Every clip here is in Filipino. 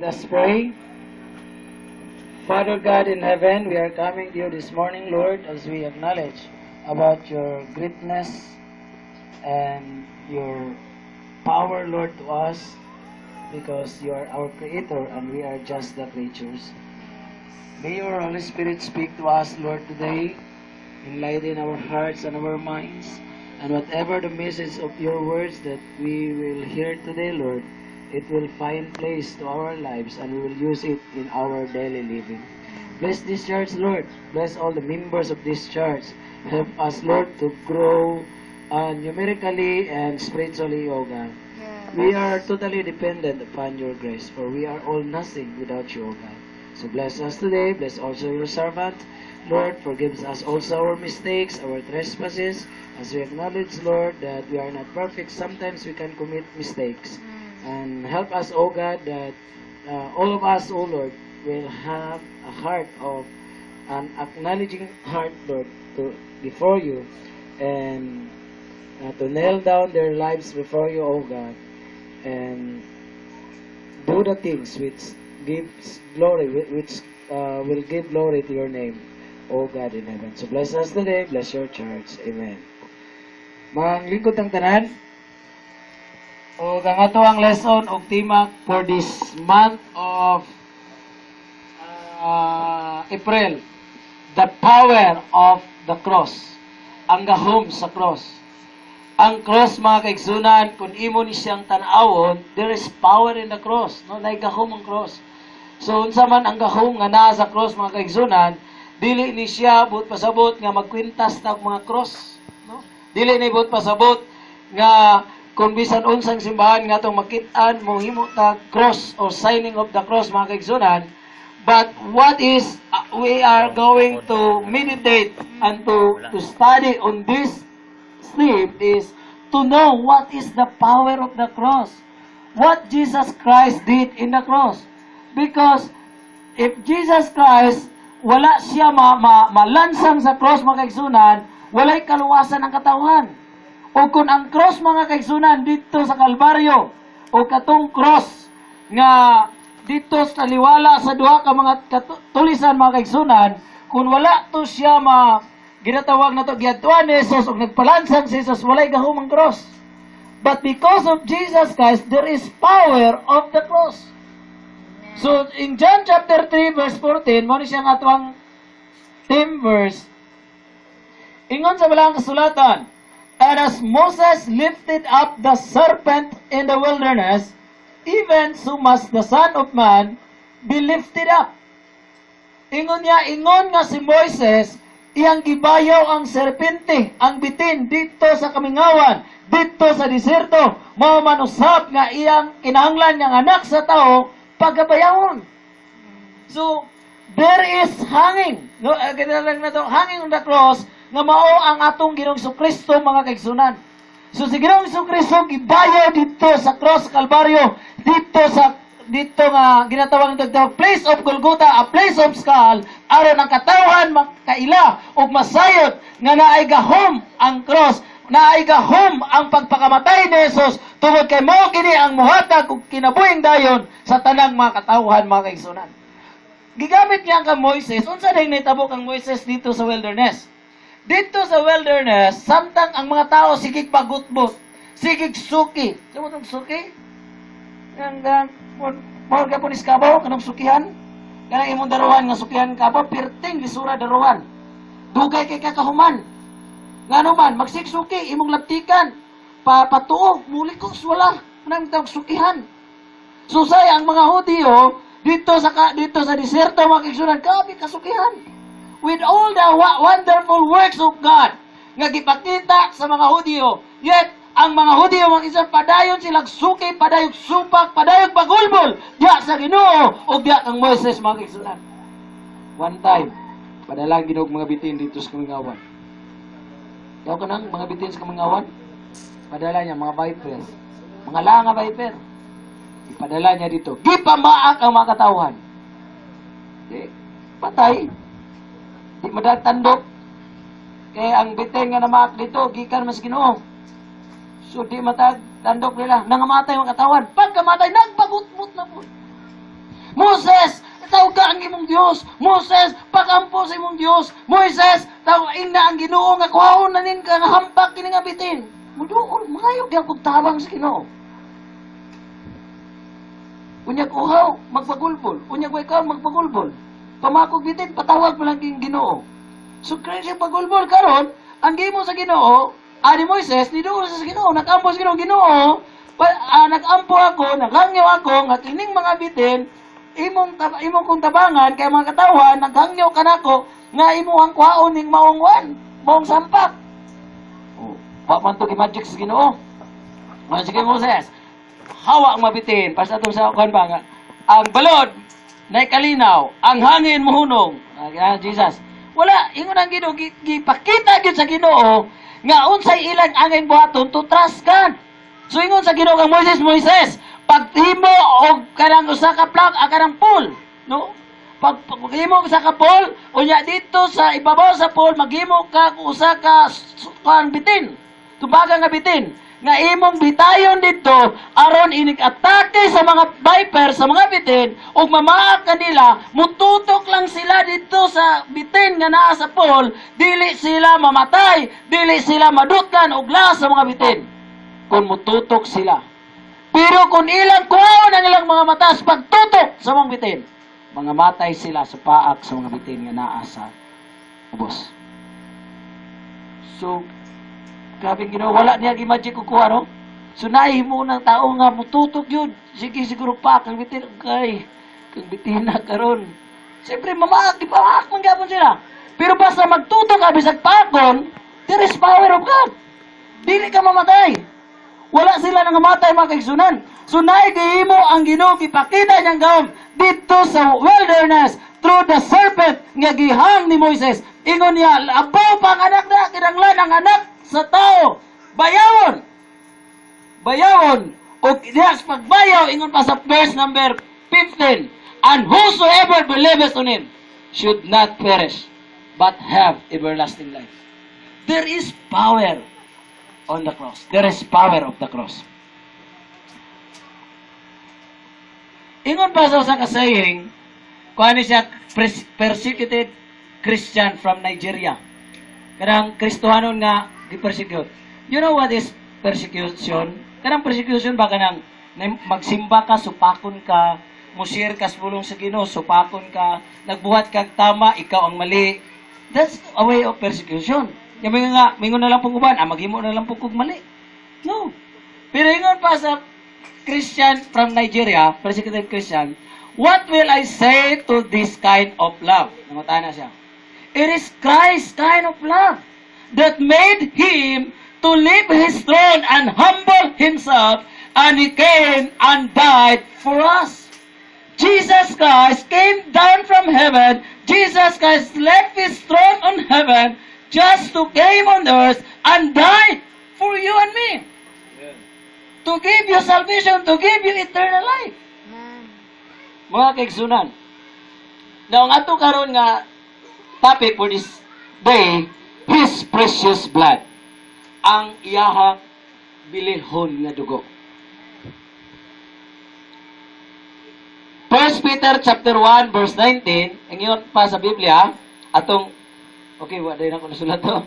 Let us pray. Father God in heaven, we are coming to you this morning, Lord, as we acknowledge about your greatness and your power, Lord, to us, because you are our Creator and we are just the creatures. May your Holy Spirit speak to us, Lord, today, enlighten our hearts and our minds, and whatever the message of your words that we will hear today, Lord, it will find place to our lives and we will use it in our daily living. Bless this church, Lord. Bless all the members of this church. Help us, Lord, to grow numerically and spiritually, O God. We are totally dependent upon your grace, for we are all nothing without you, O God. So bless us today. Bless also your servant. Lord, forgive us also our mistakes, our trespasses, as we acknowledge, Lord, that we are not perfect. Sometimes we can commit mistakes. And help us, O God, that all of us, O Lord, will have a heart of an acknowledging heart, Lord, before you, and to nail down their lives before you, O God, and do the things which gives glory, which will give glory to your name, O God in heaven. So bless us today, bless your church. Amen. Mga lingkod ng tanan, o ang ato ang lesson og tema for this month of April, the power of the cross, ang gahom sa cross. Ang cross, mga kaigsunan, kung imo ni siyang tanawon, there is power in the cross, no? Naigahom ang cross. So unsa man ang gahom nga naa sa cross, mga kaigsunan, dili ni siya buot pasabot nga magkwintas tag mga cross, no? Dili ni buot pasabot nga kung bisan unsang simbahan nga itong makit-an mo himo ta cross or signing of the cross, mga kaigsunan. But what is we are going to meditate and to study on this theme is to know what is the power of the cross, what Jesus Christ did in the cross. Because if Jesus Christ wala siya malansang sa cross, mga kaigsunan, walay kaluwasan ang katawhan. O kung ang cross, mga kaigsunan, dito sa Kalbaryo, o katong cross nga dito sa liwala sa duha ka mga tulisan, mga kaigsunan, kung wala to siya ginatawag na to giadtuan ni Jesus o nagpalansang si Jesus, walay gahom ang cross. But because of Jesus Christ, there is power of the cross. So in John chapter 3 verse 14, mo ni siyang atwang theme verse. Ingon sa balang kasulatan, and as Moses lifted up the serpent in the wilderness, even so must the Son of Man be lifted up. Ingon nga si Moises, iyang gibayaw ang serpente, ang bitin, dito sa kamingawan, dito sa diserto, mao man usab nga iyang kinahanglan nga anak sa tao, pagabayawon. So, there is hanging, no, hanging on the cross, nga mao ang atong Ginoong Kristo, mga kaigsunan. So si Ginoong Kristo gibayaw dito sa cross Kalbaryo, dito nga ginatawag nito place of Golgotha, a place of skull, aron ang katawhan makaila ug masayod nga naay gahom ang cross, naay gahom ang pagpakamatay ni Jesus tungod kay mao kini ang muhatag og kinabuhing dayon sa tanang mga katawhan, mga kaigsunan. Gigamit niya kang Moises. Unsa day nahitabo kang Moises dito sa wilderness? Dito sa wilderness, samtang ang mga tao sigig pagutbot, sigig suki. Sino itong suki? Mahal ka po ni Skabaw, kanong sukihan? Kanang imong daruhan nga sukihan ka ba? Pirting, lisura daruhan. Dugay kay kakahuman. Nga naman, magsiksuki, imong laptikan. Patuog, muli ko, wala. Manang tawag sukihan. Susay, ang mga Hudiyo, dito sa diserto, mga kaigsunan, kabi kasukihan. With all the wonderful works of God nga gipakita sa mga Hudiyo, yet ang mga Hudiyo, mga isa, padayon silang suki, padayog supak, padayog pagulbol diya sa Ginoo o diya kang Moises, mga kaigsunan. One time, padalang Ginoo mga bitin dito sa Kamingawan. Daw ka nang mga bitin sa Kamingawan, padala niya mga vipers, mga langa viper, ipadala niya dito, gipamaak ang mga katawhan. Patay. Di madagtandok. Kaya ang biteng nga namaak dito, gikan mas Ginoo. So di matagtandok nila, nangamatay ang katawan. Pagkamatay, nagpagutmut na po. Dios. Moses, pagampo sa imong Dios. Moises, tawag na ang Ginoo nga kuhaon na nin ka nga hampak kini nga bitin. Muduol, mangayog gyud kog tabang sa Ginoo. Unyag uhaw, magpagulbol. Unyag way ka, magpagulbol. Pamakog bitin, patawag mo lang king Ginoo. So, kaya siya pagulbol karon, ang gimo sa Ginoo, ani Moises, niduol sa Ginoo, nag-ampo sa Ginoo, nag-ampo ako, naghangyo ako, nga kining mga bitin, imong kong tabangan, kay mga katawan, naghangyo ka nako, nga imo ang kuhaon ning maong sampak. Oh, pa man to magic sa Ginoo. Sige Moses, hawa ang mabitin, para sa itong sa kuhan ba nga, ang balod, na kalinaw, ang hangin mohunong, Jesus. Wala, ingon ang Ginoo, gipakita gyud sa Ginoo, nga unsay ilang angin buhaton to trust God. So ingon sa Ginoo kang Moises, paghimo og kanang usa ka plug kanang pool, no? Paghimo sa ka pool, unya dito sa ibabaw sa pool maghimo ka usa ka bitin. Tubaga nga bitin nga imong bitayon dito aron inig-atake sa mga viper sa mga bitin ug mamaak kanila, mututok lang sila dito sa bitin nga naa sa pool, dili sila mamatay, dili sila madutkan og lawas sa mga bitin. Kung mututok sila. Pero kung ilang kuhaon ang ilang mga mata sa pagtutok sa mga bitin, mga matay sila sa paak sa mga bitin nga naa sa ubos. So, grabe Ginoo, wala niya gi-magic kukuha, no? So, naihimo ng tao nga mututok yun. Sige, siguro pa, kang bitin, kay, kang bitin na karon. Siyempre, mamaak, ipamak, manggapon sila. Pero basta magtutok ka, bisag pakon, there is power of God. Dili ka mamatay. Wala sila nang matay mga kaigsunan. So naigihimo ang Ginoo ipakita niyang gawom dito sa wilderness through the serpent nga gihang ni Moises. Ingon niya, abaw pa ang anak na, kinanglan ang anak sa tao. Bayawon. Bayawon. O yes, pagbayaw, ingon pa sa verse number 15. And whosoever believeth on him should not perish, but have everlasting life. There is power on the cross. There is power of the cross. Ingon pa sa kasaying, kung ano siya persecuted Christian from Nigeria. Kanang Kristohanon nga di-persecute. You know what is persecution? Kanang persecution ba kanang magsimba ka, supakon ka, musir ka sa bulong sa Ginoo, supakon ka, nagbuhat kag tama, ikaw ang mali. That's a way of persecution. Yung mingon na lang pong uban, maghimo na lang pong kog mali. No. Pero ingon pa sa Christian from Nigeria, persecuted Christian, what will I say to this kind of love? Namata na siya. It is Christ's kind of love that made Him to leave His throne and humble Himself, and He came and died for us. Jesus Christ came down from heaven. Jesus Christ left His throne on heaven just to came on earth and died for you and me. Yeah. To give you salvation, to give you eternal life. Mga kaigsunan. Now, ang ato karon nga topic for this day, His precious blood. Ang iyahang bilihon nga dugo. 1 Peter chapter 1 verse 19, ang iyon pa sa Biblia, atong okay, wala na ko nasulat to.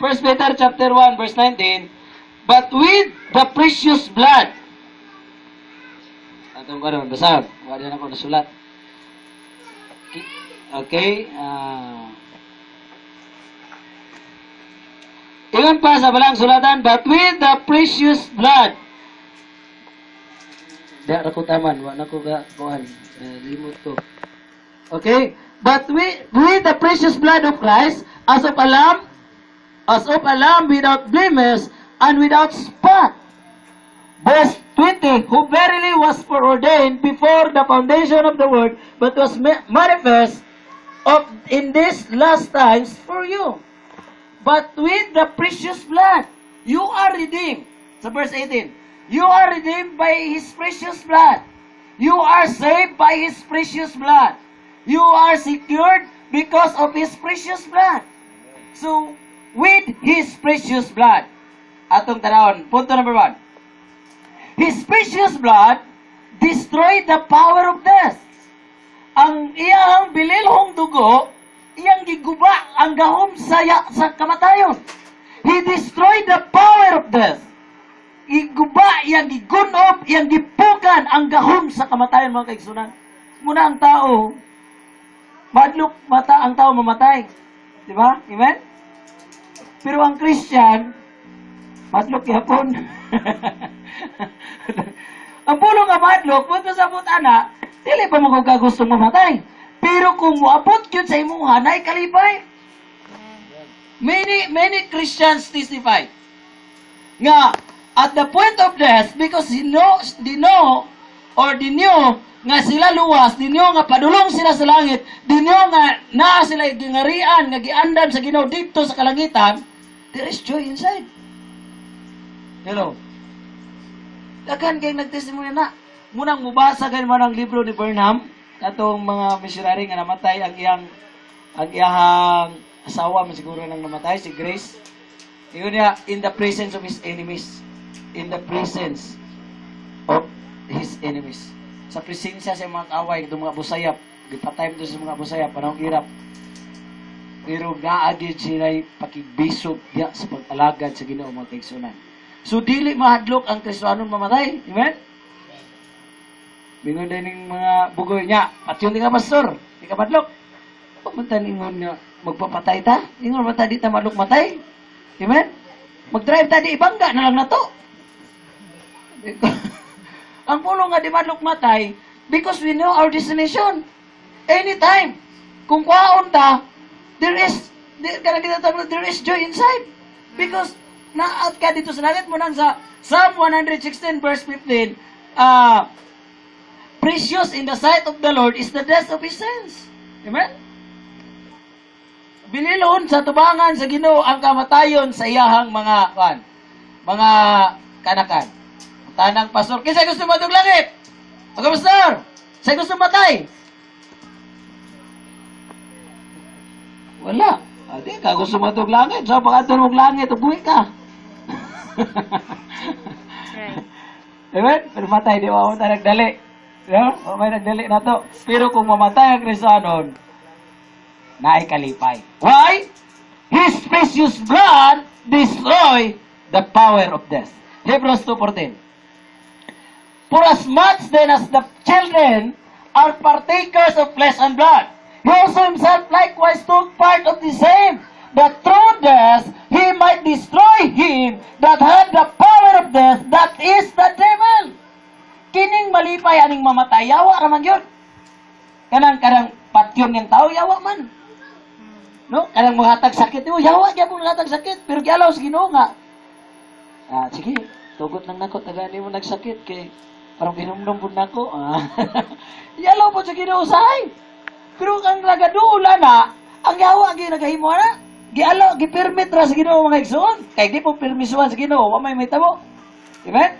1 Peter chapter 1 verse 19, but with the precious blood. Atong karon basag, wala na ko nasulat. Okay, ingon pa sa balang sulatan, but with the precious blood. Di ako taman, wala ko kuhan. Limot ko. Okay, but with the precious blood of Christ, as of a lamb without blemish and without spot. Verse 20, who verily was foreordained before the foundation of the world, but was manifest in these last times for you. But with the precious blood, you are redeemed. So verse 18, you are redeemed by His precious blood. You are saved by His precious blood. You are secured because of His precious blood. So, with His precious blood, atong tanawon, punto number 1. His precious blood destroyed the power of death. Ang iyang bililhon dugo, iyang giguba ang gahom sa kamatayon. He destroyed the power of death. Iguba, iyang gigunob, iyang gipukan ang gahom sa kamatayon, mga kaigsunan. Muna ang tao, madlok ang tao mamatay. Di ba? Amen? Pero ang Christian, madlok yapon. Ang pulong nga madlok, punto sa putana, dili pa mo kung gustong mamatay. Pero kung muabot yun sa imuha, na ikalipay. Many Christians testify nga at the point of death, because they knew nga sila luwas, they knew nga padulong sila sa langit, they knew nga naa sila gingarian, nga giandam sa Ginoo dito sa kalangitan, there is joy inside. Hello? Daghan kayong nagtestimony na. Munang mubasa kayo man ang libro ni Burnham, atong mga missionary nga namatay ang iyang asawa man siguro nang namatay, si Grace. Iyon niya, in the presence of his enemies. In the presence of his enemies. Sa presensya sa mga kaaway, itong mga busayap, gipatay mo sa mga busayap, panahon hirap. Pero naagid sila pakibisog diya sa pag-alagad sa Ginoo, mga kaigsunan. So, dili mahadlok ang Kristohanon mamatay. Amen? Bingon din ng mga bugoy niya. At yun nga, pastor, di ka madlok. Pumunta ningon nga, magpapatay ta? Ingon mata di ta madlok matay. Amen? Mag-drive ta di ibangga na lang na to. Ang pulong nga di madlok matay, because we know our destination. Anytime. Kung kwaon ta, there is joy inside. Because naat ka dito sa langit mo nang sa Psalm 116 verse 15, precious in the sight of the Lord is the death of His saints. Amen? Binilon sa tubangan sa Ginoo ang kamatayon sa iyahang mga kanakan. Tanang pastor, kinsa gusto matug langit? Ako pastor, sa gusto matay? Wala. Adi ka gusto matug langit, so pagkatulog langit, ubuhi ka. Amen? Pero matay, di ba? Tayo nagdali. May nagdali na to. Pero kung mamatay ang Kristohanon, naikalipay. Why? His precious blood destroy the power of death. Hebrews 2:14. For as much then as the children are partakers of flesh and blood, he also himself likewise took part of the same, that through death he might destroy him that had the power of death, that is the devil. Kining malipay aning mamatay, yawa raman yun. Kanang patyon ng tao, yawa man. No? Kanang maghatag sakit, yawa kaya po maghatag sakit, pero kialaw sa Ginoo nga. Sige, tugot lang nako, tagani mo nagsakit, kay parang ginumdum po nako. Yalaw po sa Ginoo sahay. Pero ang lagadula na, ang yawa ginagahimo na, gi-permit ra sa Ginoo mga igsoon. Kay di po permisuan sa Ginoo, wa may tabo. Amen?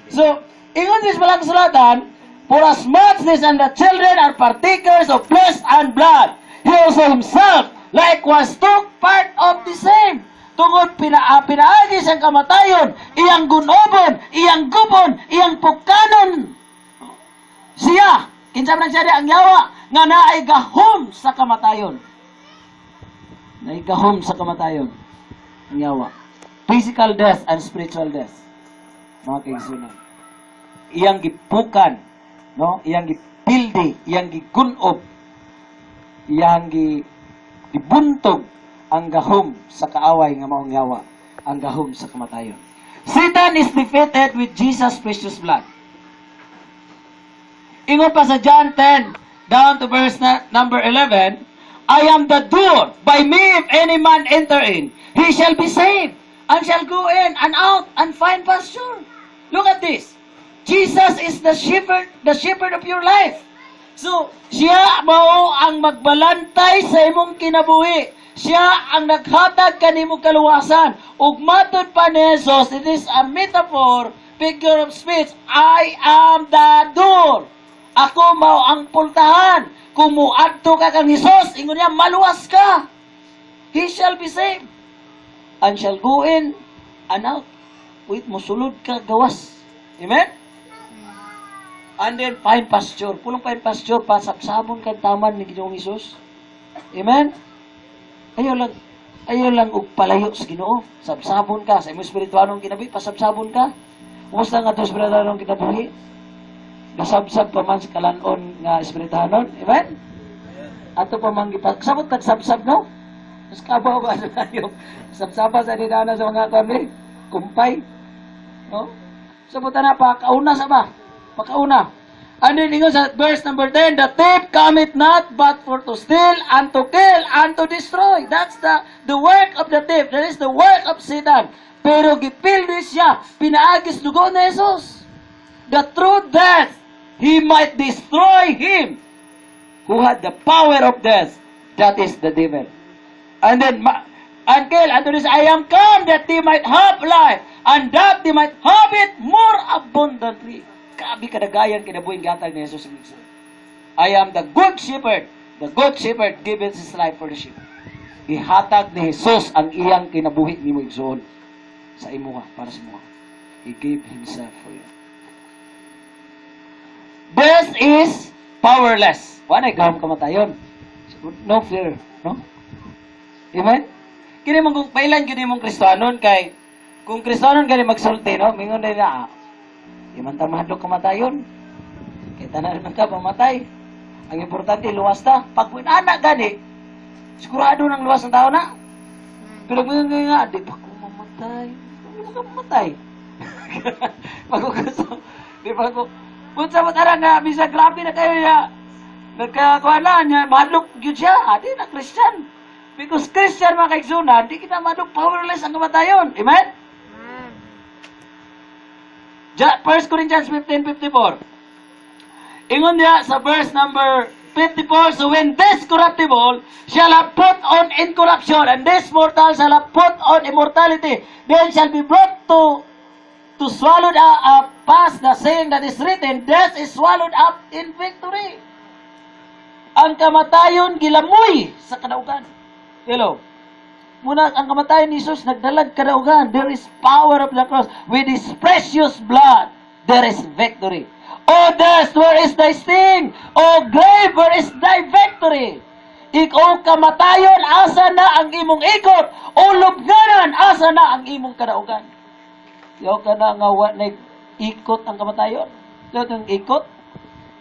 So, ingon dis palang sulatan, for as much as and the children are partakers of flesh and blood, he also himself likewise took part of the same. Tungod pinaagi siyang kamatayon, iyang gunobon, iyang gubon, iyang pukanon. Siya, kinsa man siya ang yawa, nga naay gahom sa kamatayon. Naay gahom sa kamatayon. Ang yawa. Physical death and spiritual death. Mga kaigsunan. Iyang gipukan, no? Iyang gipildi, iyang gigunob, iyang gibuntog ang gahom sa kaaway nga maong yawa, ang gahom sa kamatayon. Satan is defeated with Jesus' precious blood. Ingon pa sa John 10, down to verse number 11, I am the door, by me if any man enter in, he shall be saved, and shall go in and out and find pasture. Look at this. Jesus is the shepherd of your life. So, siya mao ang magbalantay sa imong kinabuhi. Siya ang naghatag kanimo kaluwasan. Ug matud pa ni Jesus, it is a metaphor, figure of speech. I am the door. Ako mao ang pultahan. Kung muadto ka kang Jesus, ingon niya, maluwas ka. He shall be saved. And shall go in and out. Wait, musulod ka gawas. Amen? And then, find pasture. Pulong find pasture, pasapsabon ka taman ni Ginoong Jesus. Amen? Ayaw lang og palayo sa Ginoo. Sabsabon ka sa imong espiritualong kinabuhi, pasabsabon ka. Kumusta nga itong espiritualong kinabuhi? Nasabsab pa man sa kalanon nga espiritualon. Amen? Ato pa man sabot tagsabsab no? Mas kabaw ba na yung sabsaba sa dinana sa mga kami? Kumpay. No? Sabot na pakauna sa ba? Pakauna. And then ingon sa verse number 10, the thief cometh not but for to steal and to kill and to destroy. That's the work of the thief. That is the work of Satan. Pero gipildi siya, pinaagis dugo ni Jesus. The true death, he might destroy him who had the power of death. That is the devil. And then, and kill, and to this, I am come that they might have life, and that they might have it more abundantly. Kabi kadagayan kinabuhing gatag ni Jesus Kristo. I am the good shepherd. The good shepherd giveth his life for the sheep. Ihatag ni Jesus ang iyang kinabuhi ni mo igsoon sa imuha, para sa imuha. He gave himself for you. This is powerless. Wala gaham kamatayon. No fear, no? Amen? Kini mong kung pailan kini mong Kristiyanon kay kung Kristiyanon kani magsulti, no? Mingon na iman ta mahadlok kamatayon. Kita na naman ka pamatay. Ang importante luwas ta. Pag anak gani, sigurado nang luwas ng tao na. Pero mingon nga, di pa ko mamatay. Di pa ko mamatay. Pag gusto, di pa ko. Punta mo tara nga, bisa grabe na kayo ya. Nagkakakuha na niya, mahadlok yun siya. Di na Christian. Because Christian mga kaigsunan, di kita mahadlok powerless ang kamatayon. Amen? 1 Corinthians 15:54. Ingon niya sa verse number 54, so when this corruptible shall have put on incorruption, and this mortal shall have put on immortality, then shall be brought to swallow up past the saying that is written, death is swallowed up in victory. Ang kamatayon gilamoy sa kadaugan. Hello. Muna ang kamatayon ni Jesus nagdalag kadaugan. There is power of the cross. With His precious blood, there is victory. O death, where is thy sting? O grave, where is thy victory? Ikaw kamatayon, asa na ang imong ikot? O lubnganan, asa na ang imong kadaugan? Ikaw ka na nga ikot ang kamatayon. Ikaw ang ikot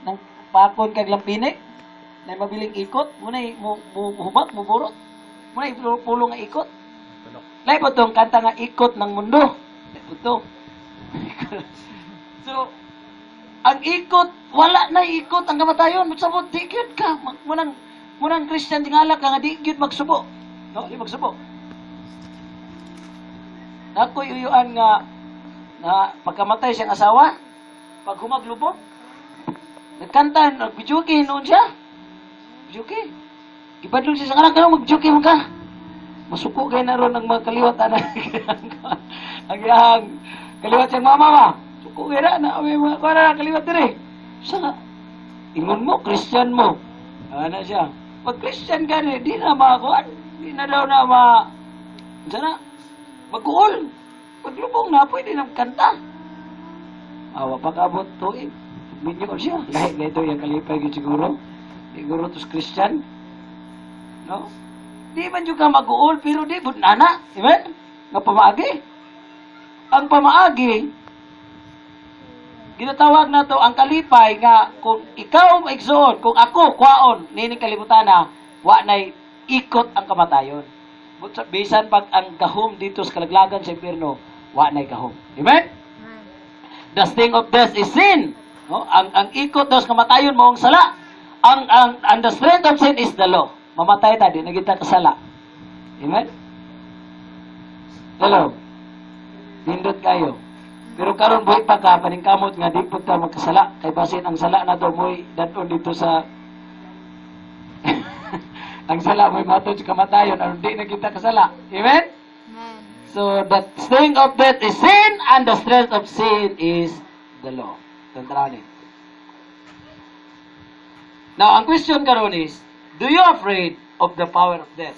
ng pakon kag lampinik na mabiling ikot. Muna humak, muburot. Muna ipulong nga ikot. Lai po itong kanta nga ikot ng mundo. Ito. So, ang ikot, wala na ikot ang kamatayon. Magsabot, di gyud ka. Munang Christian tingala ka nga di gyud magsubo. No, di magsubo. Ako yuyuan nga na pagkamatay siyang asawa, pag humaglubog, nagkanta, nagbidyuki, noon siya. Bidyuki. Ibadlog siya sa kanan, kaya mag-joke mo ka. Masuko kayo na ron ng mga kaliwat. Ang iyang kaliwat siyang mama ba? Suko kayo na may mga kaliwat din eh. Siya nga, ingon mo, Christian mo. Ano siya? Pag Christian ka di na makakuan. Di na daw na sana, mag-uol. Paglubong na, pwede nang kanta. Awa pag-abot to eh. Minyo ko siya. Lahit na ito yung kalipay ko siguro. Siguro tos Christian. No? Di man juga mag-uol, pero di budnana. Amen? Nga pamaagi. Ang pamaagi, ginatawag na to ang kalipay nga kung ikaw maigsoon, kung ako kwaon, nining kalibutan na, wa na'y ikot ang kamatayon. Bisan pag ang gahom dito sa kalaglagan sa impyerno, wa na'y gahom. Amen? The sting of death is sin. No? Ang ikot dos kamatayon mo ang sala. Ang the strength of sin is the law. Mamatay ta, di na kita kasala. Amen? Hello? Nindot kayo. Pero karon buhay pa ka, paningkamot nga, di po ka magkasala. Kay basin ang sala na to, mo'y daton dito sa... ang sala, mo'y matod sa kamatayon, ano di na kita kasala. Amen? So, the sting of death is sin, and the strength of sin is the law. Tantranin. Now, ang question karon is, do you afraid of the power of death?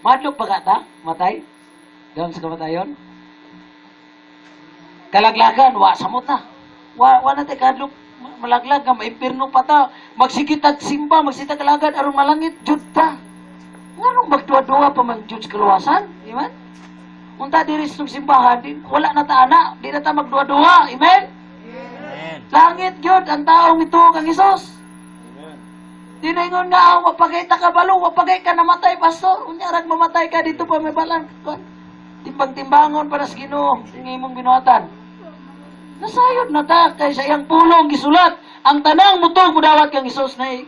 Madlok ba ta? Matay? Doon sa kamatayon? Kalaglagan, wa sa muta. Wa na tayo kadlok. Malaglag ka, maimpirno pa ta. Magsikitag simba, magsikitag kalagad, aron malangit, jud ta. Anong magduwa-duwa pa man Diyos kaluwasan? Amen? Unta diri sa simbahan, wala na ta ana, di na ta magduwa-duwa. Amen? Amen. Langit gyud ang taong ito kang Hesus. Di na ingon nga, wapagay ta kabalo, wapagay ka namatay, pastor. Unyarag mamatay ka dito pa may balang. Timbang-timbangon para sa Ginoo, ang imong binuhatan. Nasayod na ta, kay sa iyang pulong gisulat, ang tanang mutong mudawat kang Hesus na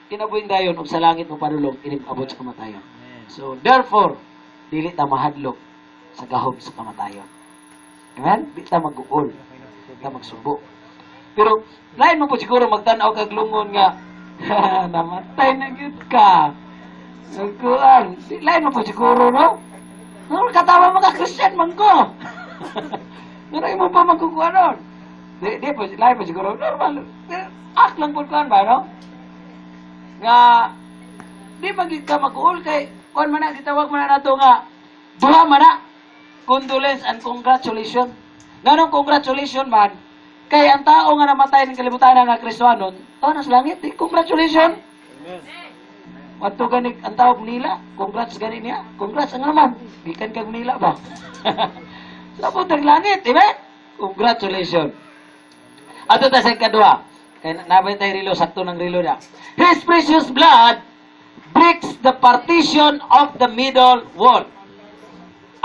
kinabuhin dayon, ug sa langit mo padulong, inimabot sa kamatayon. So, therefore, dili ta mahadlok sa gahom sa kamatayon. Amen? Di ta mag-uol, di ta magsubo. Pero, lain mo po siguro magtanaw kag lungon nga, namatay na gyud ka. Nagkuhan. Lain mo po siguro, no? No, katawa mga Christian man ko. Pero mo pa magkukuha nun. Di po, lain po siguro, normal. Act lang po kuhan ba, no? Nga, di magig ka mag-uol kay, kuhan man na, gitawag man na nato nga, duha man na, condolence and congratulations. Ganong congratulations man, kay ang tao nga namatay ng kalibutan nga Kristohanon, tao na sa langit, congratulations. Wato ganig ang tao nila, congrats gani niya, congrats ang naman, gikan kag nila ba? Sabot ang langit, amen? Congratulations. Ato ta sa kadua, kay nabay tayo rilo, sakto ng rilo na. His precious blood breaks the partition of the middle wall.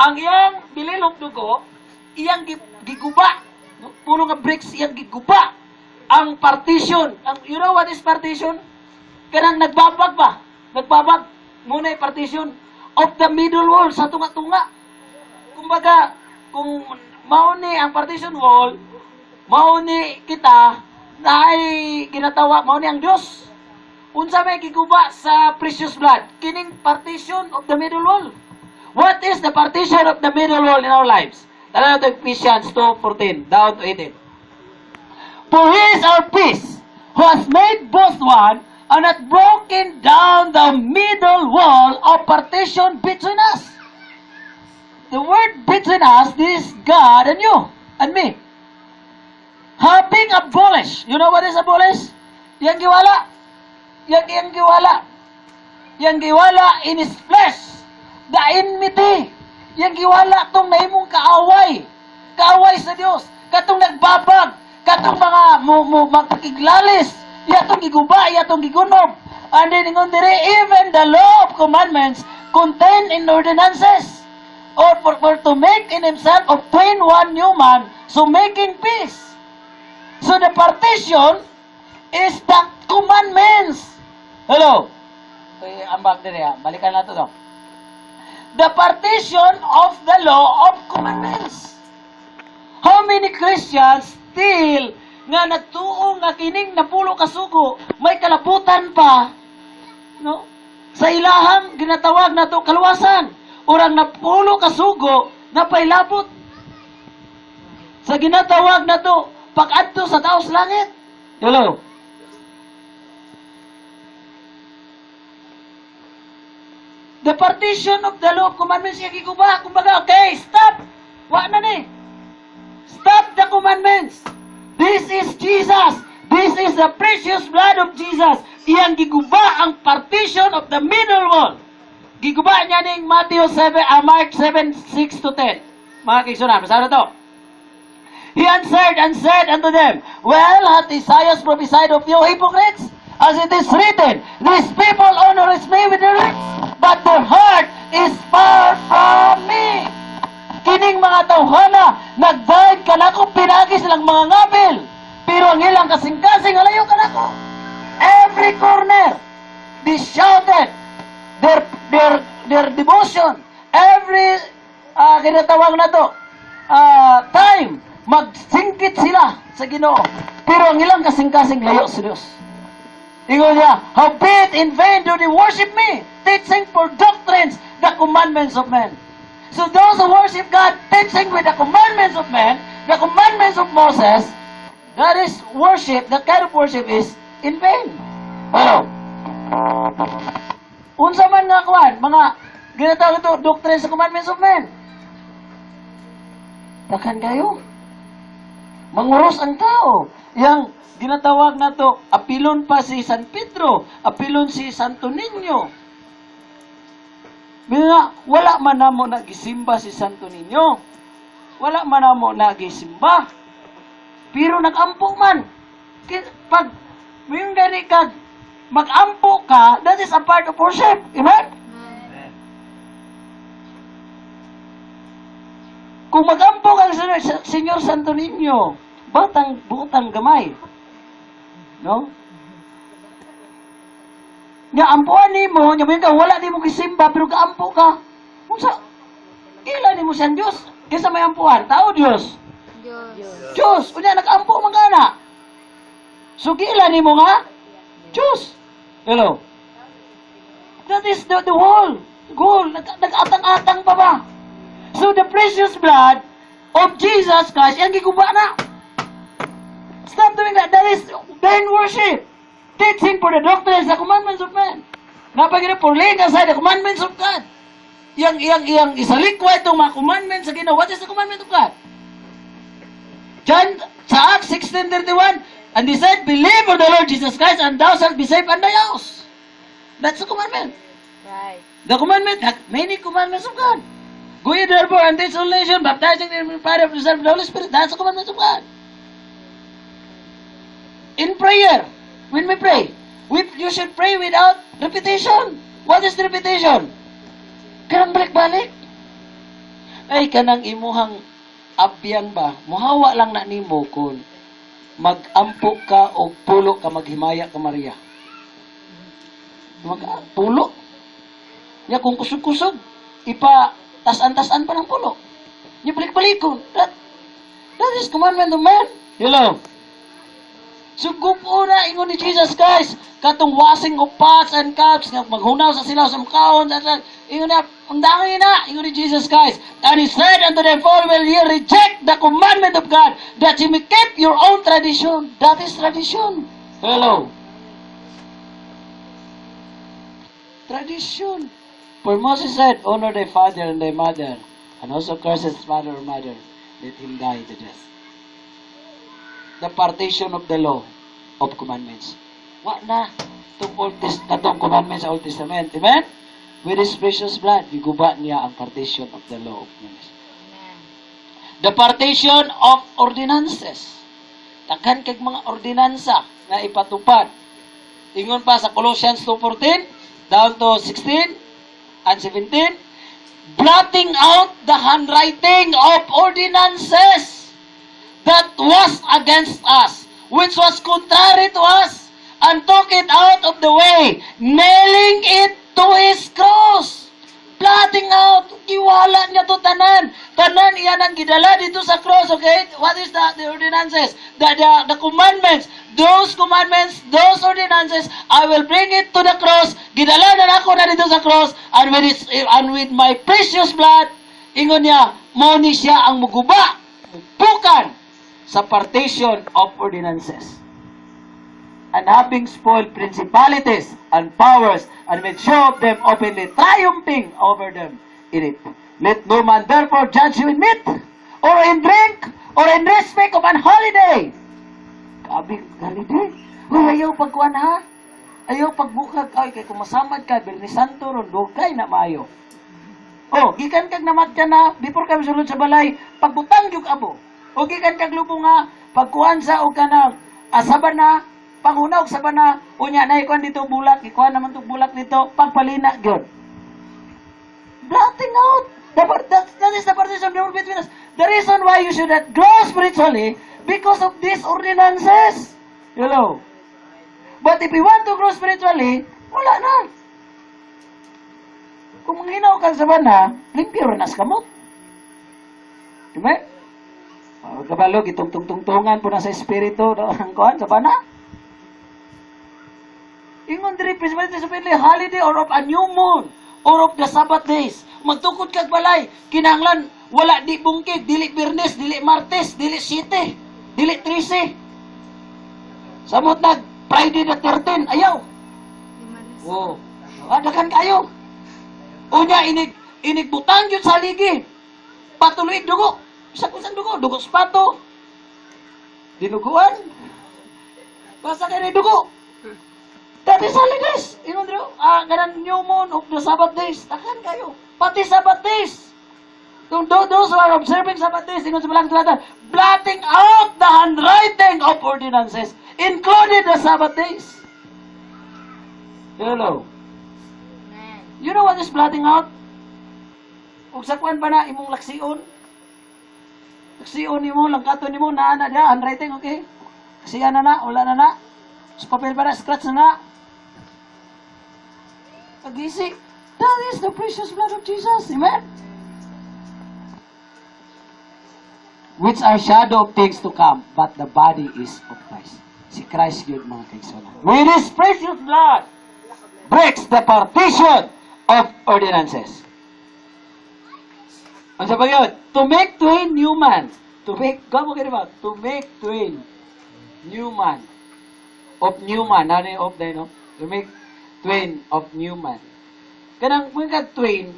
Ang iyang bililong dugo, iyang giguba. Puno nga bricks, iyang giguba. Ang partition, you know what is partition? Kanang nagbabag ba? Nagbabag. Muna yung partition of the middle wall, sa tunga-tunga. Kumbaga, kung mauni ang partition wall, mauni kita, na ay ginatawa, mauni ang Diyos. Unsa may giguba sa precious blood? Kining partition of the middle wall. What is the partition of the middle wall in our lives? Tala natin Ephesians 2:14 down to 18. For He is our peace, who has made both one, and hath broken down the middle wall of partition between us. The word between us, this is God and you, and me. Having abolished, you know what is abolished? Yang giwala. Yang giwala. Yang giwala in His flesh. The enmity. Yang giwala tong naimong kaaway. Kaaway sa Dios. Katong nagbabag. Katong mga magpakiglalis. Yatong giguba, yatong gigunob. And then ingon dire, even the law of commandments contained in ordinances. Or for to make in himself of twain one new man, so making peace. So the partition is the commandments. Hello? Ambag din ya. Balikan natin to. The partition of the law of commandments. How many Christians still nga nagtuo nga kining napulo ka sugo, may kalabutan pa, no? Sa ilahang ginatawag na to kaluwasan. Urang napulo ka sugo, napailabot. Sa ginatawag na to, pag-adto sa taos langit. Hello? The partition of the law of commandments, yung giguba, kumbaga, okay, stop! Wa na ni. Stop the commandments. This is Jesus. This is the precious blood of Jesus. Iyang giguba ang partition of the middle wall. Giguba niya ning Matthew 7, Mark 7, 6 to 10. Mga kigsunan, masama na to. He answered and said unto them, well, hath Isaiah prophesied of you hypocrites? As it is written, these people honor me with their lips, but their heart is far from me. Kining mga tawhana, nagbayad ka na ko, pinagi silang mga ngabil. Pero ang ilang kasing-kasing, alayo ka na ko. Every corner, they shouted their devotion. Every, kinatawag na to, time, magsingkit sila sa Ginoo. Pero ang ilang kasing-kasing layo sa Diyos. Ingon niya, howbeit in vain do they worship me, teaching for doctrines the commandments of men. So those who worship God, teaching with the commandments of men, the commandments of Moses, that is worship, that kind of worship is in vain. Hello? Unsa man nga kuan, mga ginatawag ito, doctrines, the commandments of men. Takan kayo. Manguros ang tao. Yang ginatawag na to, apilon pa si San Pedro, apilon si Santo Niño. Nga, wala man na mo nagisimba si Santo Niño. Wala man na mo nagisimba. Pero nag-ampo man. Pag yung gani kag mag-ampo ka, that is a part of worship. Amen? Kung mag-ampo ka sa Senyor Santo Niño, butang gamay. No? Nga ampuan ni mo, ka, wala di mo kisimba, pero kaampo ka. Kung sa, kailan ni mo siyang Diyos? Kaysa may ampuan, tao Diyos. Diyos. Kunya, nag-ampo magana. So, kailan ni mo nga? Diyos. Hello? That is the whole goal. Nag-atang-atang pa ba? So, the precious blood of Jesus Christ, yung giguba na. Stop doing that. That is vain worship. Teaching for the doctrines, the commandments of men. Napagina for laying aside the commandments of God. Yang isalikwa itong mga commandments sa Ginoo. What is the commandment of God? John, sa Acts 16:31, and he said, believe on the Lord Jesus Christ, and thou shalt be saved and thy house. That's the commandment. Right. The commandment, many commandments of God. Go ye therefore and teach all nations, baptizing them in the Father, of the Son, of the Holy Spirit. That's the commandment of God. In prayer, when we pray, you should pray without repetition. What is the repetition? Kanang balik-balik. Ay, kanang imuhang abyan ba? Muhawa lang na nimo kung mag-ampo ka o pulo ka maghimaya ka Maria. Pulo. Nya kung kusog-kusog, ipa tas-an pa ng pulo. Nya balik-balikon. That is commandment of man. Hello. Sugop una ingon ni Jesus Christ katong washing of pots and cups nga maghunaw sa sila sa mukhaon ingon na ang dangin na ingon ni Jesus Christ, and he said unto them, for will ye reject the commandment of God that ye may keep your own tradition? That is tradition. Hello. Tradition. For Moses said, honor thy father and thy mother, and also curse his father or mother, let him die the death. The partition of the law of commandments. Wa na itong commandments sa Old Testament. Amen? With His precious blood, giguba niya ang partition of the law of commandments. Amen. The partition of ordinances. Takhan kag mga ordinansa na ipatupad. Ingon pa sa Colossians 2:14 down to 16 and 17, blotting out the handwriting of ordinances that was against us, which was contrary to us, and took it out of the way, nailing it to His cross. Blotting out, iwala niya to tanan. Tanan iyan ang gidala dito sa cross, okay? What is the ordinances? The commandments. Those commandments, those ordinances, I will bring it to the cross. Gidala na ako na dito sa cross, and with my precious blood, ingon niya, mo ni siya ang muguba, bukan, sa partition of ordinances. And having spoiled principalities and powers, and made show of them openly, triumphing over them in it. Let no man therefore judge you in meat, or in drink, or in respect of an holiday. Kabing holiday? Uy, ayaw pagkuhan ha? Ayaw pagbukag. Ay, kay kung masamad ka, Birnis Santo, rondogay na maayo. Oh, gikan kag namat ka na, before kami sulod sa balay, pagbutang yung abo. O gikan kag lubong nga, pagkuhan sa o ka na, asaban na, panghunaw saban na, unya na ikuan dito bulak, ikuan naman itong bulak dito, pagpalina, yun. Blotting out. That is the partition between us. The reason why you should not grow spiritually, because of these ordinances. Hello. But if you want to grow spiritually, wala na. Kung manghinaw ka sa bana, limpyo rin as kamot. Diba? Kabalo, itong-tungtungan po na sa espiritu ang kuhan sa bana. Ingon diri presbytery sa pinili, holiday or of a new moon or of the Sabbath days. Magtukod kag balay, kinahanglan wala di bungkig, dili Biyernes, dili Martes, dili 7, dili 13. Samot nag Friday the 13, ayaw. Oh, adakan kayo. Unya inig butang yun sa ligi. Patuloy dugo. Isa ko sang dugo, dugo spato. Dinuguan. Basta kayo dugo. That Pati sa holidays. Ingon dito, ganang new moon of the Sabbath days. Takan kayo. Pati Sabbath days. Those who are observing Sabbath days, ingon sa Balang Talatan, blotting out the handwriting of ordinances, included the Sabbath days. Hello. You know what is blotting out? Ug sa kwan pa na imong laksiyon. Laksiyon nimo, langkaton nimo na dia handwriting, okay? Siya na, wala na. Sa papel pa na, scratch na. Pag-isi, that is the precious blood of Jesus. Amen? Which are shadow of things to come, but the body is of Christ. Si Christ yun, mga kaigsunan. With His precious blood, breaks the partition of ordinances. Ang sabi yun, to make twain new man. To make twain new man. Of new man. Ano yung of dahil, no? To make twain of new man. Kanang, kung ka twain,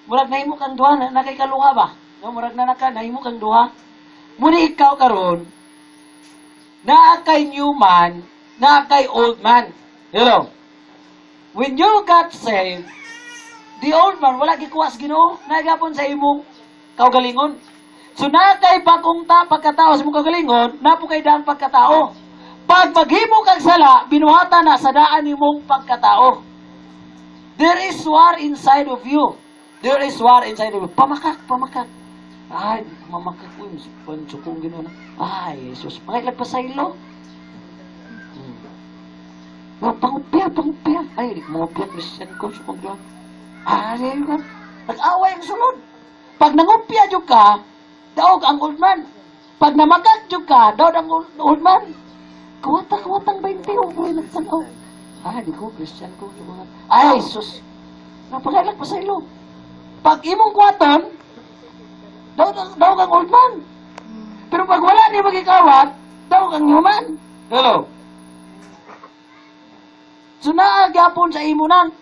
murag na imo kang duha, nakikaluha ba? No, murag na imo kang duha. Muna ikaw karon, naa kay new man, naa kay old man. Hello? When you got saved, the old man, wala gikuwas Ginoo, nagapon sa imong kaugalingon. So na kay bagong pagkatao sa imong kaugalingon, na po kay daang pagkatao. Pag maghimo kag sala, binuhatan na sa daan imong pagkatao. There is war inside of you. There is war inside of you. Pamakak. Ay, mamakak ko yung pansukong Ginoo na. Ay, Jesus, mangailag pa sa ilo. Pangupya. Ay, di mo pia Christian ko sukong Ginoo. Ari ka. Nag-away ang sunod. Pag nangupya jud ka, daog ang old man. Pag namakak jud ka, daog ang old man. Kawatang 20 o ko nagsanaw. Di ko Christian ko sukong. Ay, sus. Napagailag pa sa ilo. Pag imong kuwaton, daog ang old man. Pero pag wala ni magikawat, daog ang human. Hello. So naagyapon sa imo nang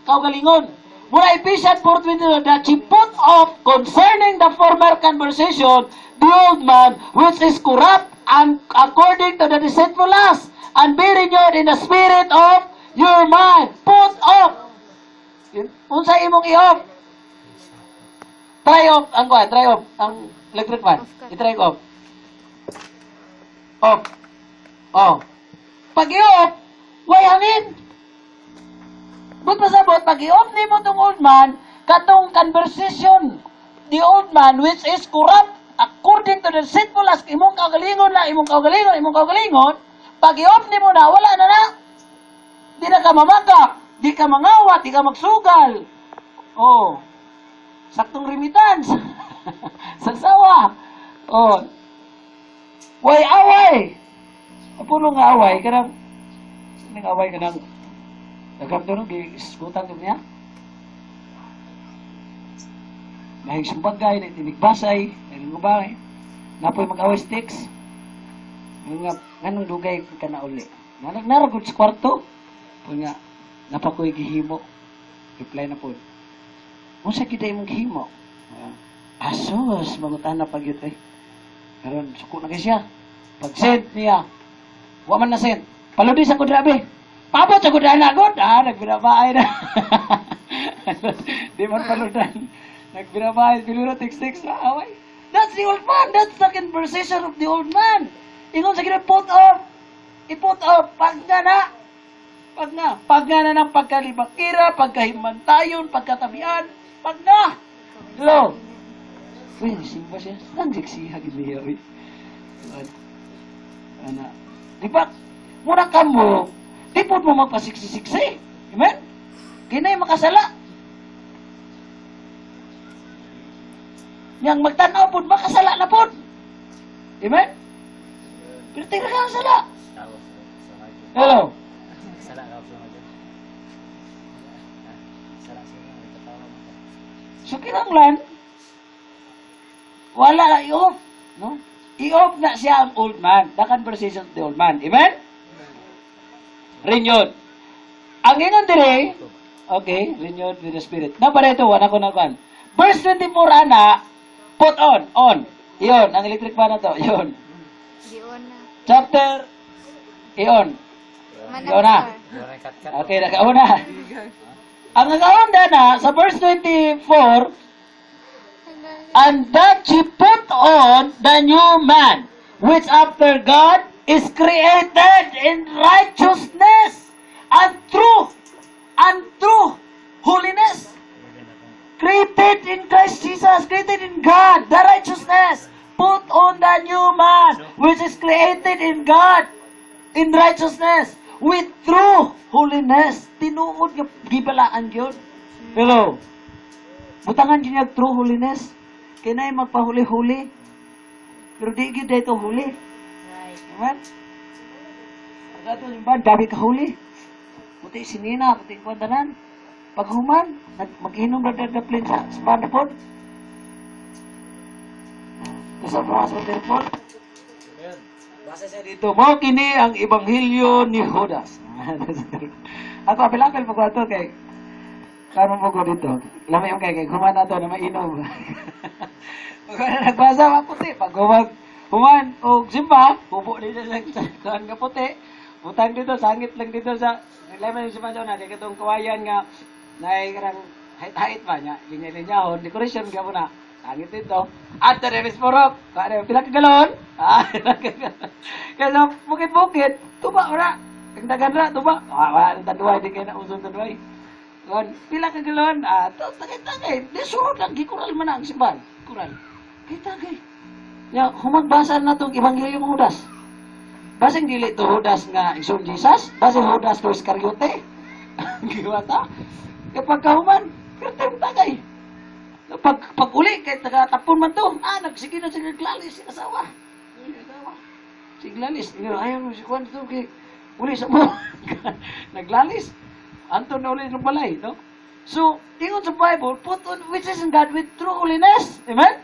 kaugalingon. Mula Ephesians 4:22, that she put off concerning the former conversation, the old man, which is corrupt and according to the deceitful lust, and be renewed in the spirit of your mind. Put off. Unsa imong i-off? Try off. Ang electric fan. I-try off. Off. Oh. Pag i-off, way hangin. But pasabot, pag i-off ni mo itong old man, katong conversation, the old man, which is corrupt, according to the deceitful lust, imong kaugalingon, pag i-off ni mo na, wala na. Di na ka mamakak, di ka mangawat, di ka magsugal. Oh, saktong remittance. Sagsawa. Oh, way away. Puno nga away, kanang, sining away kanang, nagkamdurog, iskutan ko niya. Nahing sumbagay, nagtinigbasay, nagingubay. Napoy mag-away sticks. Ganong dugay ka na uli. Naragod sa kwarto. Kung nga, napakoy gihimo. Reply na po. Kung sa kita mong gihimo. Asos, mangutan na pag-yut eh. Karon suko na kayo siya. Pag-send niya. Waman na send. Paludi sa kudrabe. Pabot sa kudrahan na agad. Nagbinabahay na. Di man paludan. Nagbinabahay. Biluro, text na. Away. That's the old man. That's the conversation of the old man. Ingon sa kina, put off. I-put off. Pag nga na ng pagkalibakira, pagkahimantayon, pagkatabian. Pag na. Hello. Uy, simba siya. Saan siksiha giliya, uy. Ana. Di ba? Muna ka mo, di po mo magpasiksisiksi. Amen? Kina'y makasala. Yang magtanaw po, makasala na po. Amen? Pero tingnan ka ang sala. Hello? So, kinanglan, wala na i-off. No? I-off na siya ang old man. The conversation of the old man. Amen? Renewed. Ang ingon dire, okay, renewed with the Spirit. Na para ito, wala ko na kan. Verse 24, ana, put on. Iyon, ang electric fan na to. Iyon. Iyon na. Chapter, iyon. Iyon na. Okay, nakauna. Ang nakaunda na, sa verse 24, and that ye put on the new man, which after God is created in righteousness and truth holiness. Created in Christ Jesus, created in God, the righteousness. Put on the new man, which is created in God, in righteousness, with true holiness. Tinuod nga gibalaan yun. Hello. Butangan din yung true holiness. Kinay magpahuli-huli. Pero di gid dito huli. Right. Amen? Pagkato yung ba, dami ka huli. Puti sinina, puti kwandanan. Pag human, mag-inom na dadaplin sa smartphone. Sa mga smartphone. Basa siya dito, mo kini ang ebanghelyo ni Judas. Ako apilakal pag wato kay karon mo ko dito. Lamay yung kay human ato na mainom. Pag nagbasa wa puti, pag human og simba, hubo dito sa kuan nga puti. Butang dito sangit lang dito sa lamay yung simba na kay katong kawayan nga nay karang hait-hait ba nya, linya-linyahon, decoration ka muna. Sangit dito. At the remis porok. Kaya pila ka galon. Kaya bukit-bukit, tuba ora. Ang dagan ra tuba. Wala nang tanduay di kay na uson tanduay. Kon pila ka galon. Tagay-tagay. Di surod lang gikural man ang simbahan. Kural. Tagay. Ya, humagbasa na tong ebanghelyo ng Judas. Basing dili to Judas nga ison Jesus, basing Judas to Iscariote. Giwata. Kapag kahuman, kerteng tagay. Pag uli, kahit tagatapon man to, nagsige na siya naglalis, si asawa. Siglalis. Ayaw mo si Juan ito, uli sa mo. Naglalis. Anton na uli ng balay, no? So, ingon sa Bible, put on which is in God with true holiness. Amen?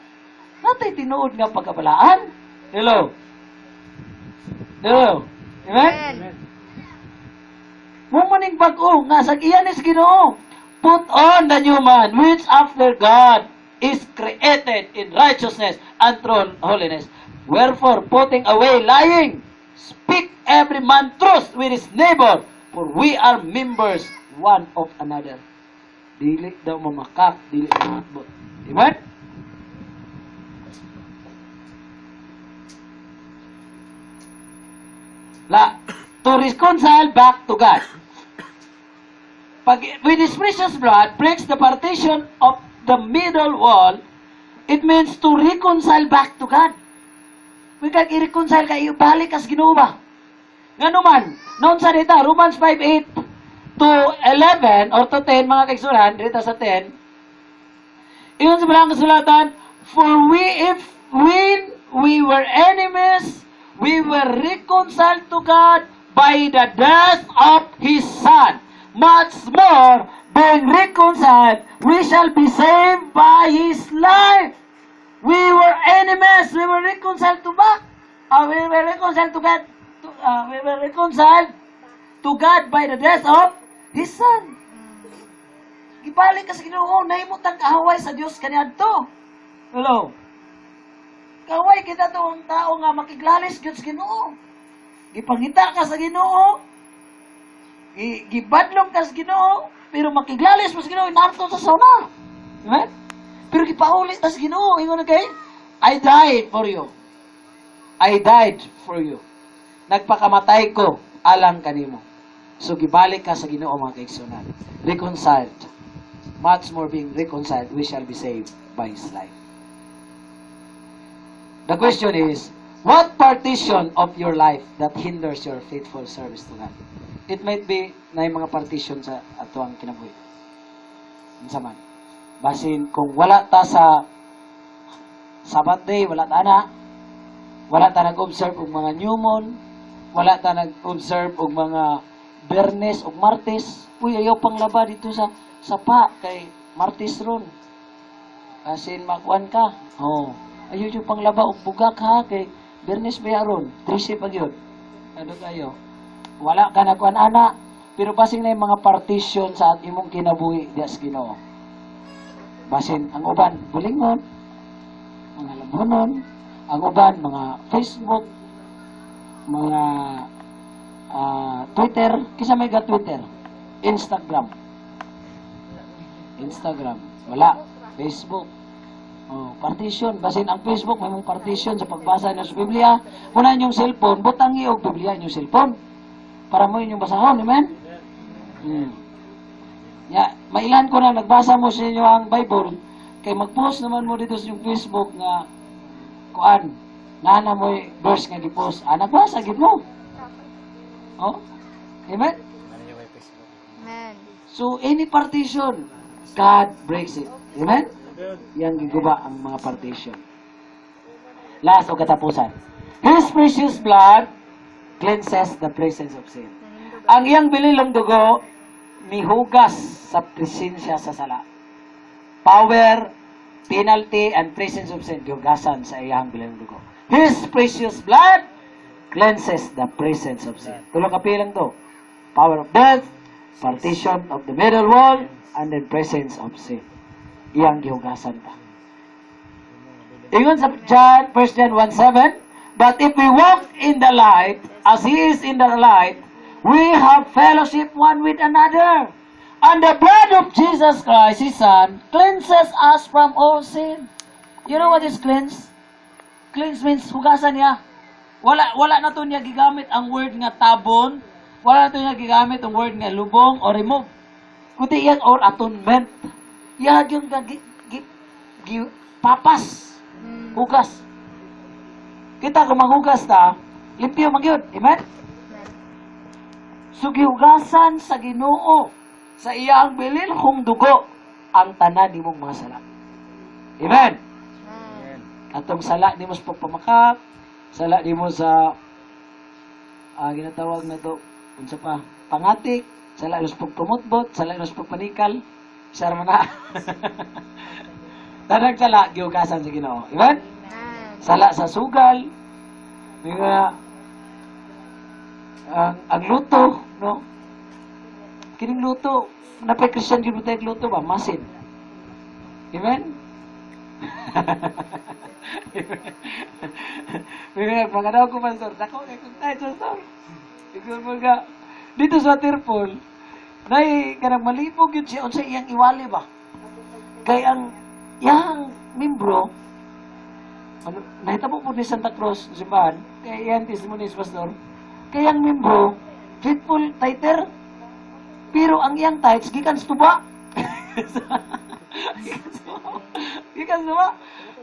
Natay tinuod nga pagkabalaan. Hello? Hello? Amen? Mumuning bag-o, nga sa iyan is Ginoo. Put on the new man, which after God is created in righteousness and true holiness. Wherefore, putting away lying, speak every man truth with his neighbor, for we are members one of another. Dili daw mamakak, dili mamatbot. Amen? To reconcile back to God. With his precious blood breaks the partition of the middle wall, it means to reconcile back to God. Kung i-reconcile ka, ibalik as Ginoo ba? Nga naman, noon sa dita, Romans 5:8 to 11, or to 10, mga kaigsuran, dito sa 10, iyon sa balang kasulatan, for when we were enemies, we were reconciled to God by the death of His Son. Much more, being reconciled, we shall be saved by His life. We were enemies. We were reconciled to God. We were reconciled to God. We were reconciled to God by the death of His Son. Ibalik ka sa Ginoo, nahimot ang kahaway sa Dios kaniadto. Hello. Kahaway kita to ang tao nga makiglalis gyud sa Ginoo. Gipangita ka sa Ginoo. Gibadlong ka sa Ginoo, pero makiglalis mo sa Ginoo inarto sa sauna. Amen? Pero gipauli ta sa Ginoo, ingon kay, I died for you. I died for you. Nagpakamatay ko alang kanimo. So gibalik ka sa Ginoo mga kaigsunan. Reconciled. Much more being reconciled, we shall be saved by His life. The question is, what partition of your life that hinders your faithful service to God? It might be na yung mga partition sa ato ang kinabuhi. Unsa man. Basin, kung wala ta sa Sabbath day, wala ta na. Wala ta nag-observe og mga new moon. Wala ta nag-observe og mga Bernes og Martes. Uy, ayaw pang laba dito sa sapa kay Martes ron. Basin, makuan ka. Oh. Ayaw yung pang laba og bugak ha kay Bernes ba yaron? 13 pag yun. Ano kayo? Wala ka na kuan ana, pero basing na yung mga partition sa imong kinabuhi dias Ginoo. Basin ang uban bulingon, mga labonon, ang uban mga Facebook, mga Twitter, kisa may ga Twitter, Instagram, wala, Facebook, partition, basin ang Facebook, may mong partition sa pagbasa ng Biblia, muna yung cellphone, butang og Biblia yung cellphone, para mo inyong basahon, amen? Mailan ko na nagbasa mo sa inyo ang Bible, kay mag-post naman mo dito sa yung Facebook nga, kuan, nana mo verse nga gi-post, nagbasa gid mo. Oh? Amen? Amen. So, any partition, God breaks it. Amen? Yang giguba ang mga partition. Last o katapusan. His precious blood cleanses the presence of sin. Ang iyang bililong dugo, mihugas sa presensya sa sala. Power, penalty, and presence of sin, gihugasan sa iyang bililong dugo. His precious blood cleanses the presence of sin. Tulong kapilang to. Power of death, partition of the middle wall, and the presence of sin. Iyang gihugasan ta. Ingon sa John, 1 John 1:7, but if we walk in the light, as He is in the light, we have fellowship one with another. And the blood of Jesus Christ, His Son, cleanses us from all sin. You know what is cleanse? Cleanse means hugasan niya. Wala na to niya gigamit ang word nga tabon. Wala na to niya gigamit ang word nga lubong or remove. Kundi yan or atonement. Yan yung papas. Hugas. Kita kung manghugas ta, limpyo man yun. Amen? So gihugasan sa Ginoo sa iyang bilil kung dugo ang tanan nimong mga sala. Amen? Atong sala nimo sa pagpamakak, sala nimo sa ginatawag na to unsa pa pangatik, sala nimo sa pagpumutbot, sala nimo sa pagpanikal, sarma na. Tanang sala gihugasan sa Ginoo. Amen? Sala sa sugal, mga ang luto, no? Kining luto, napay Christian gyud tay luto ba? Masin. Amen? Mga daw ko pastor, dako kay kung tayo pastor. Ikaw mga dito sa Waterfall, nay kanang malibog yun siya unsa iyang iwali ba? Kay ang yang membro nahitabo po ni Santa Cruz simbahan, kay iyang testimonies pastor. Kay ang membro faithful tither, pero ang iyang tithes gikan sa tuba. Gikan sa tuba.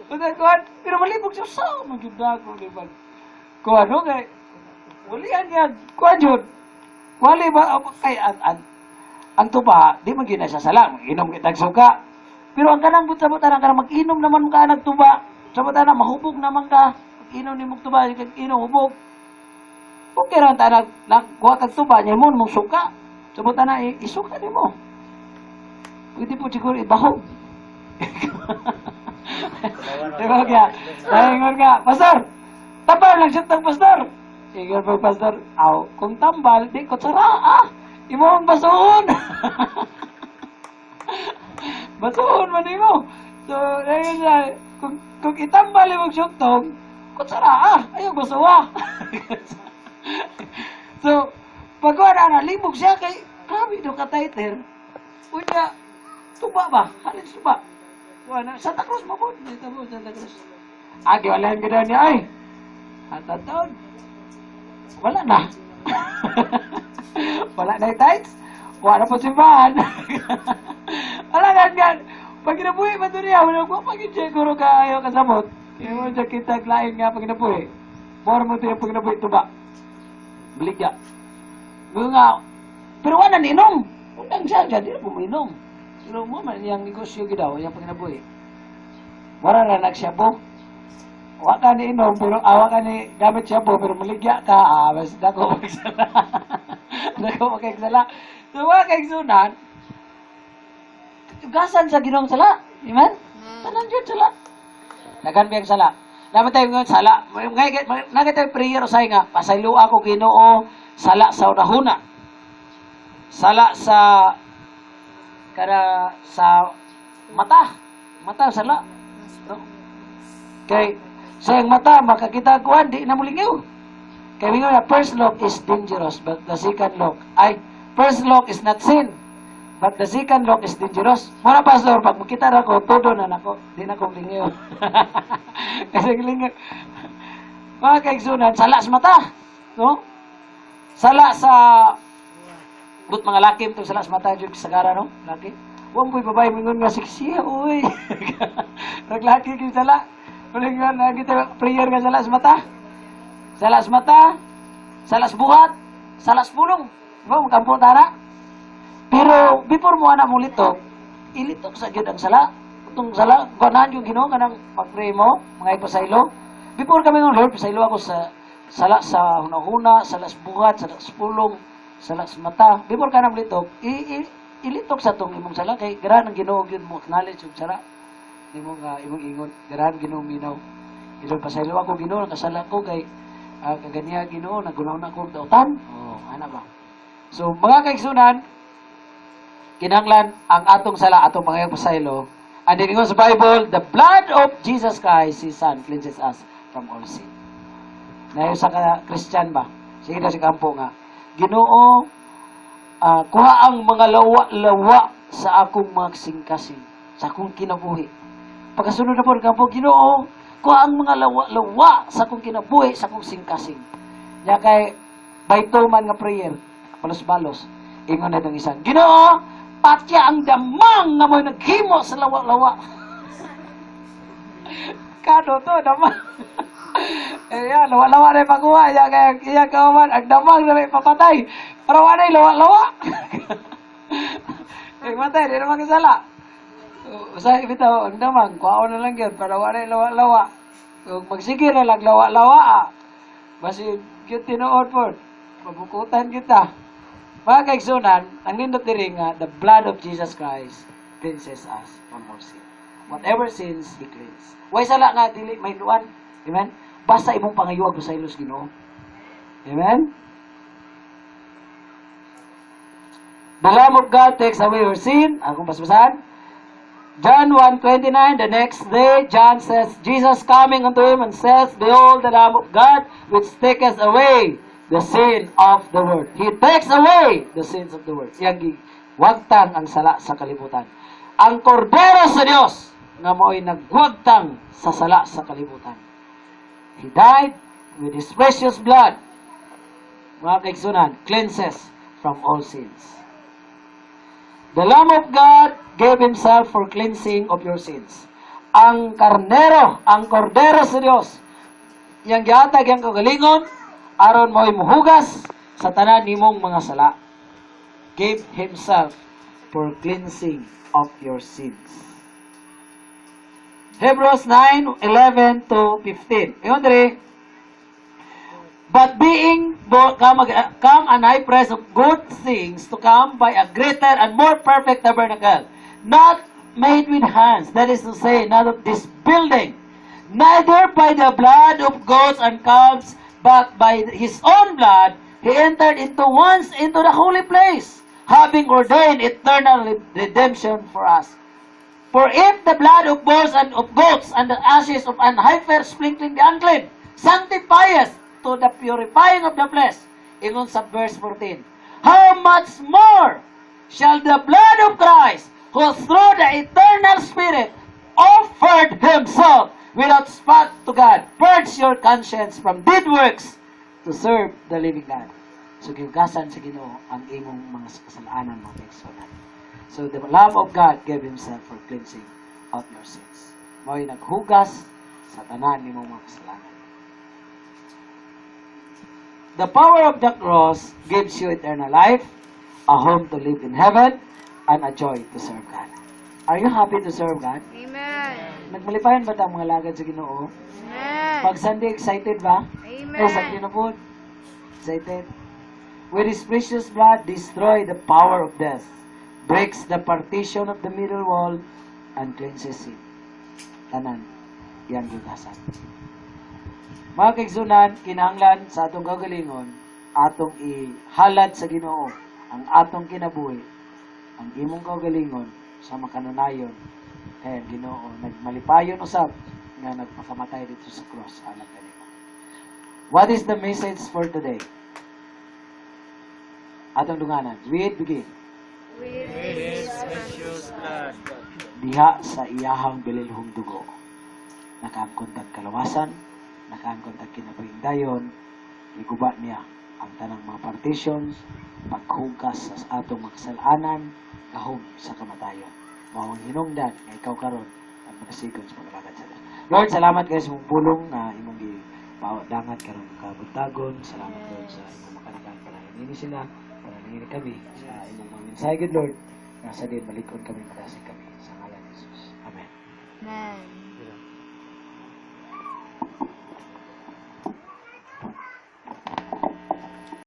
Kuan, pero malibog siya sa magyudag ko di ba? Kuan no kay wali niya kuan jud. Wali ba kay ang tuba di man gyud na siya sala, inom kitag suka. Pero ang kanang buta-buta na kanang mag-inom naman ka nagtuba. Sa na mahubog naman ka. Inom ni mong tuba, inom hubog. Okay ra ta nagkuha kag tuba nya mo mong suka. Sa na isuka nimo. Pwede po siguro ibahog. Diba kaya? Ingon nga, Pastor, tambal lang siya tang Pastor. Ingon po, Pastor, kung tambal, di ko tsara, imo ang basuhon. Basuhon man imo. So, ayun na, kung itambal yung syuktong, kutsara, ayaw basuwa. So, pagkuha na, libog siya kay, grabe do ka-tighter. Unya, tuba ba? Halin tuba. Wala, Santa Cruz mo po. Dito po, Santa Cruz. Agi, wala yung gano'n niya, ay. Taon. Wala na. Wala na yung tights. Wala po simbahan. Wala nga. Pag kinabuhi ba ito niya, wala ko pag siguro ka ayaw kasabot. Yung mga kita klain nga pag kinabuhi. Bora mo ito yung pag kinabuhi ito ba? Beligya. Nga, pero wala na inom. Undang siya, di na po mainom. Pero mo man yung negosyo gidaw, yung pag kinabuhi. Bora na nagsyabo. Wa ka ni inom, pero awa ka ni gamit syabo, pero maligya ka, mas dako magsala. Dako magsala. So, wala kay sunan, tugasan sa Ginoong sala. Amen? Tanan yun sala. Dagan biyang sala. Naman tayo ngayon sala. Nagay tayo prayer o say nga, pasaylo ako Ginoo, sala sa unahuna. Sala sa mata. Mata, sala. No? Kay, sa iyang mata, makakita kuhan, di na mulingaw. Kaya nga, first love is dangerous, but the second love, first love is not sin, but the second love is dangerous. Muna, Pastor, pag makita na ko, todo na nako, di na kong lingaw. Kasi lingaw. Mga kaigsunan, sala sa mata, no? Sala sa, but mga laki, itong sala sa mata, yung sagara, no? Laki. Huwag mo'y babae, mingon nga, siksiya, uy. Naglaki yung sala. Uling nga, nakita, prayer nga sala sa mata. Salas mata, salas buhat, salas pulong. Diba, magkampo tara. Pero, before mo anak mo litok, ilitok sa gyud ang sala. Itong sala, ganahan yung ginoo, kanang pag-pray mo, mga ipasaylo. Before kami ng Lord, pasaylo ako sa sala sa hunahuna, salas buhat, salas pulong, salas mata. Before ka nang litok, ilitok sa itong imong sala, kay ganahan ang ginoo, yun mo, acknowledge yung sala. Imong ingon, ganahan ginoo minaw. Ilo pasaylo ako ginoo, nakasala ko, kay kaganiya Ginoo nagunaw na kog dautan. Ana ba? So mga kaigsunan, kinahanglan ang atong sala atong mga pasaylo. And then sa Bible, the blood of Jesus Christ, His Son, cleanses us from all sin. Nayo sa Christian ba? Sige na si kampo nga. Ginoo, kuha ang mga lawa-lawa sa akong mga kasing-kasing, sa akong kinabuhi. Pagkasunod na po kampo, Ginoo, kuha ang mga lawa-lawa sa akong kinabuhi, sa akong singkasing. Kaya kay baito man nga prayer, balos-balos, ingon na itong isang, Ginoo, patya ang damang nga mo'y naghimo sa lawa-lawa. Kano to, damang. Ayan, lawa-lawa na ipakuha. Kaya kawaman, ang damang na ipapatay. Pero wala yung lawa-lawa. Matay, di naman kasala. Usahay bitaw, ang damang, kuhaon na lang yun, para wala yung lawa-lawa. Kung magsige na lang, lawa-lawa, basi yun tinuod po, mabukutan kita. Mga kaigsunan, ang nindot diri nga, the blood of Jesus Christ cleanses us from all sin. Whatever sins, He cleans. Way sala nga, dili, may luan. Amen? Basta imong pangayuwag sa ilos Ginoo. Amen? The Lamb of God takes away your sin. Akong basbasan. John 1:29, the next day, John says, Jesus coming unto him and says, Behold the Lamb of God, which taketh away the sin of the world. He takes away the sins of the world. Yang wagtang ang sala sa kalibutan. Ang kordero sa Dios nga mo'y nagwagtang sa sala sa kalibutan. He died with His precious blood. Mga kaigsunan, cleanses from all sins. The Lamb of God gave Himself for cleansing of your sins. Ang kordero sa Dios, yang gihatag yang kagalingon, aron mo'y muhugas sa tanan nimong mga sala. Gave Himself for cleansing of your sins. Hebrews 9:11 to 15. Ingon diri, but being come an high priest of good things to come by a greater and more perfect tabernacle, not made with hands, that is to say, not of this building, neither by the blood of goats and calves, but by His own blood, He entered once into the holy place, having ordained eternal redemption for us. For if the blood of bulls and of goats and the ashes of an heifer sprinkling the unclean sanctifieth to the purifying of the flesh, ingon sa verse 14, how much more shall the blood of Christ, who through the eternal Spirit offered Himself without spot to God, purge your conscience from dead works to serve the living God. So, gihugasan sa Ginoo ang imong mga kasalanan, mga kaigsunan. So, the love of God gave Himself for cleansing out your sins. Mo'y naghugas sa tanan nimong mga kasalanan. The power of the cross gives you eternal life, a home to live in heaven, and a joy to serve God. Are you happy to serve God? Amen. Nagmalipayan ba ta mga lagad sa Ginoo? Amen. Pag Sunday, excited ba? Amen. Yes, ang po. Excited. With His precious blood, destroy the power of death, breaks the partition of the middle wall, and cleanses it. Tanan, yan yugasan. Mga kaigsunan, kinahanglan sa atong kagalingon, atong ihalad sa Ginoo ang atong kinabuhi, ang imong kagalingon sa makanunayon. Kaya Ginoo, nagmalipayon usab nga nagpakamatay dito sa cross, anak kanimo. What is the message for today? Atong dunganan. Read, begin. With His precious blood. Diha sa iyahang bililhong dugo. Nakaangkon tag kalawasan, nakaangkon tag kinapahindayon, iguba niya ang tanang mga partitions, paghugkas sa atong mga kasalanan, kahom sa kamatayon. Mawang hinungdan nga ikaw karon ang magasigon sa paglakad sa Dios. Lord, salamat kayo sa mong pulong na imong dangat karon kabuntagon. Salamat Lord sa imong makanakan para hindi sila, para hindi kami sa imong mga mensahe, good Lord. Nasa din malikod kami, madasig kami sa ngalan ni Jesus. Amen. Amen.